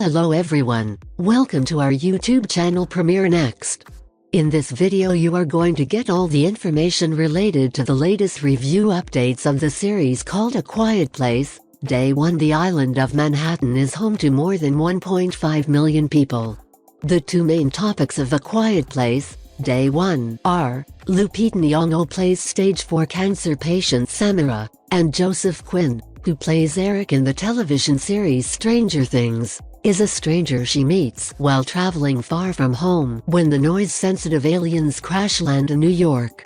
Hello everyone, welcome to our YouTube channel Premiere Next. In this video you are going to get all the information related to the latest review updates of the series called A Quiet Place. Day 1. The island of Manhattan is home to more than 1.5 million people. The two main topics of A Quiet Place, Day 1, are Lupita Nyong'o plays stage 4 cancer patient Samira, and Joseph Quinn, who plays Eric in the television series Stranger Things, is a stranger she meets while traveling far from home when the noise-sensitive aliens crash land in New York.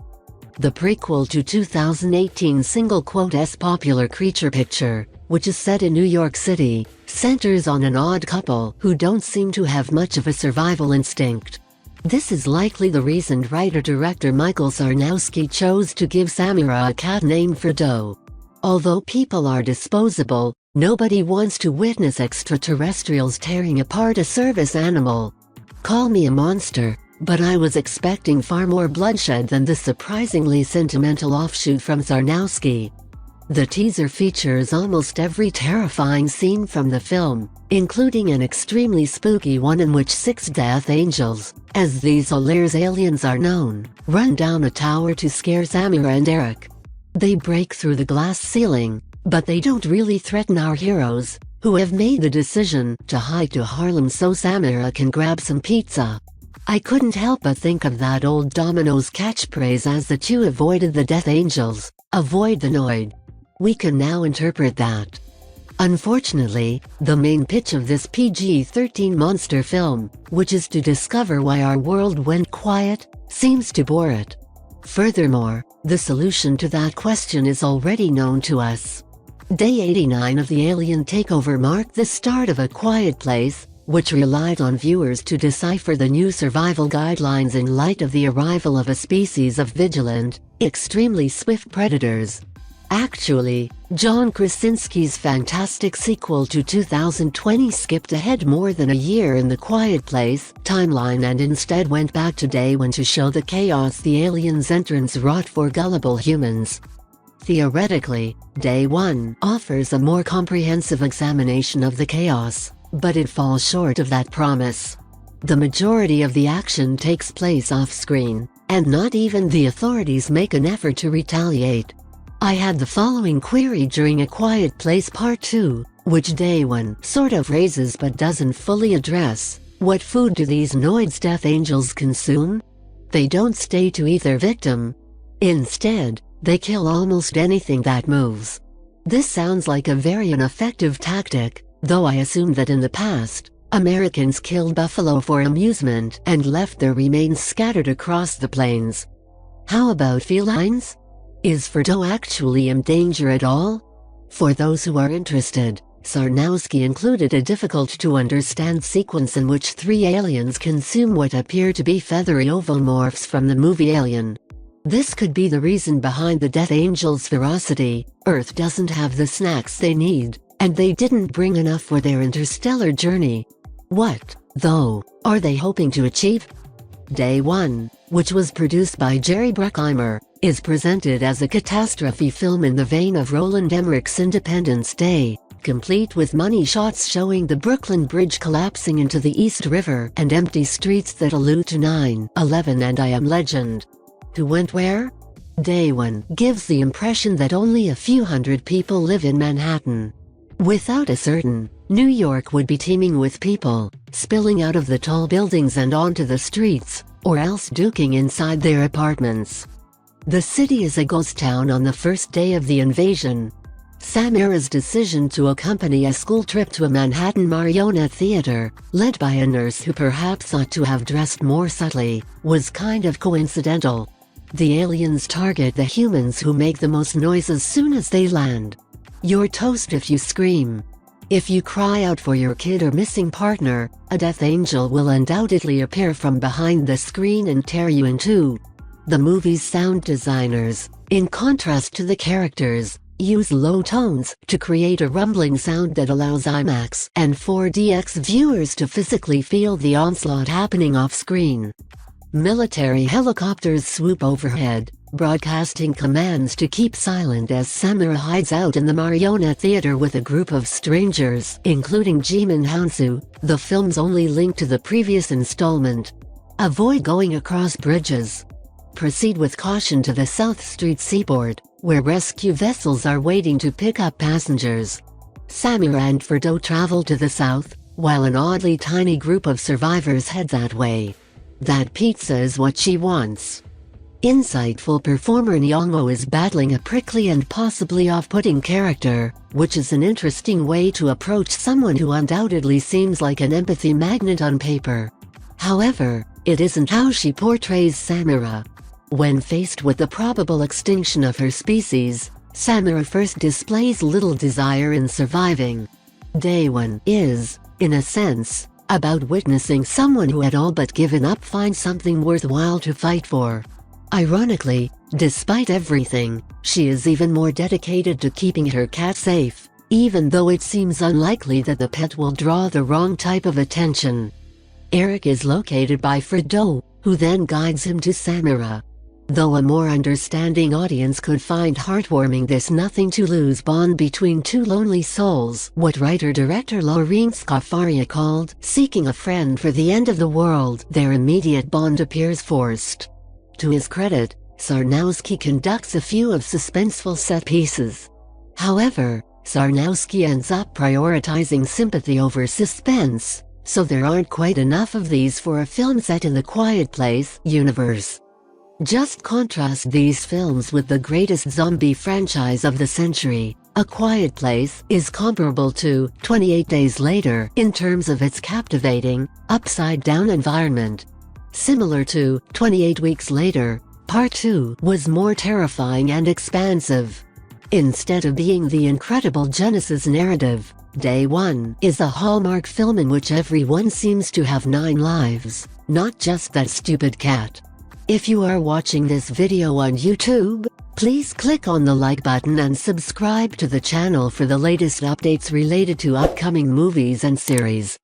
The prequel to 2018 single quote popular creature picture, which is set in New York City, centers on an odd couple who don't seem to have much of a survival instinct. This is likely the reason writer-director Michael Sarnowski chose to give Samira a cat named Fredo. Although people are disposable, nobody wants to witness extraterrestrials tearing apart a service animal. Call me a monster, but I was expecting far more bloodshed than this surprisingly sentimental offshoot from Sarnowski. The teaser features almost every terrifying scene from the film, including an extremely spooky one in which 6 death angels, as these O'Leary's aliens are known, run down a tower to scare Samira and Eric. They break through the glass ceiling, but they don't really threaten our heroes, who have made the decision to hike to Harlem so Samira can grab some pizza. I couldn't help but think of that old Domino's catchphrase as the two avoided the Death Angels, avoid the Noid. We can now interpret that. Unfortunately, the main pitch of this PG-13 monster film, which is to discover why our world went quiet, seems to bore it. Furthermore, the solution to that question is already known to us. Day 89 of the alien takeover marked the start of A Quiet Place, which relied on viewers to decipher the new survival guidelines in light of the arrival of a species of vigilant, extremely swift predators. Actually, John Krasinski's fantastic sequel to 2020 skipped ahead more than a year in the Quiet Place timeline and instead went back to Day 1 to show the chaos the aliens' entrance wrought for gullible humans. Theoretically, Day 1 offers a more comprehensive examination of the chaos, but it falls short of that promise. The majority of the action takes place off-screen, and not even the authorities make an effort to retaliate. I had the following query during A Quiet Place Part 2, which Day 1 sort of raises but doesn't fully address. What food do these Noid's Death Angels consume? They don't stay to eat their victim. Instead, they kill almost anything that moves. This sounds like a very ineffective tactic, though I assume that in the past, Americans killed buffalo for amusement and left their remains scattered across the plains. How about felines? Is Fredo actually in danger at all? For those who are interested, Sarnowski included a difficult-to-understand sequence in which 3 aliens consume what appear to be feathery ovomorphs from the movie Alien. This could be the reason behind the Death Angels' ferocity. Earth doesn't have the snacks they need, and they didn't bring enough for their interstellar journey. What, though, are they hoping to achieve? Day 1, which was produced by Jerry Bruckheimer, is presented as a catastrophe film in the vein of Roland Emmerich's Independence Day, complete with money shots showing the Brooklyn Bridge collapsing into the East River and empty streets that allude to 9/11 and I Am Legend. Who went where? Day 1 gives the impression that only a few hundred people live in Manhattan. Without a certain, New York would be teeming with people, spilling out of the tall buildings and onto the streets, or else duking inside their apartments. The city is a ghost town on the first day of the invasion. Samira's decision to accompany a school trip to a Manhattan marionette theater, led by a nurse who perhaps ought to have dressed more subtly, was kind of coincidental. The aliens target the humans who make the most noise as soon as they land. You're toast if you scream. If you cry out for your kid or missing partner, a Death Angel will undoubtedly appear from behind the screen and tear you in two. The movie's sound designers, in contrast to the characters, use low tones to create a rumbling sound that allows IMAX and 4DX viewers to physically feel the onslaught happening off-screen. Military helicopters swoop overhead, broadcasting commands to keep silent as Samura hides out in the marionette theater with a group of strangers, including Jimin Hansu, the film's only link to the previous installment. Avoid going across bridges. Proceed with caution to the South Street seaboard, where rescue vessels are waiting to pick up passengers. Samura and Ferdo travel to the south, while an oddly tiny group of survivors head that way. That pizza is what she wants. Insightful performer Nyong'o is battling a prickly and possibly off-putting character, which is an interesting way to approach someone who undoubtedly seems like an empathy magnet on paper. However, it isn't how she portrays Samura. When faced with the probable extinction of her species, Samura first displays little desire in surviving. Day 1 is, in a sense, about witnessing someone who had all but given up find something worthwhile to fight for. Ironically, despite everything, she is even more dedicated to keeping her cat safe, even though it seems unlikely that the pet will draw the wrong type of attention. Eric is located by Fredo, who then guides him to Samura. Though a more understanding audience could find heartwarming this nothing-to-lose bond between two lonely souls, what writer-director Laureen Scafaria called seeking a friend for the end of the world, their immediate bond appears forced. To his credit, Sarnowski conducts a few of suspenseful set pieces. However, Sarnowski ends up prioritizing sympathy over suspense, so there aren't quite enough of these for a film set in the Quiet Place universe. Just contrast these films with the greatest zombie franchise of the century. A Quiet Place is comparable to 28 Days Later in terms of its captivating, upside-down environment. Similar to 28 Weeks Later, Part 2 was more terrifying and expansive. Instead of being the incredible Genesis narrative, Day 1 is a Hallmark film in which everyone seems to have 9 lives, not just that stupid cat. If you are watching this video on YouTube, please click on the like button and subscribe to the channel for the latest updates related to upcoming movies and series.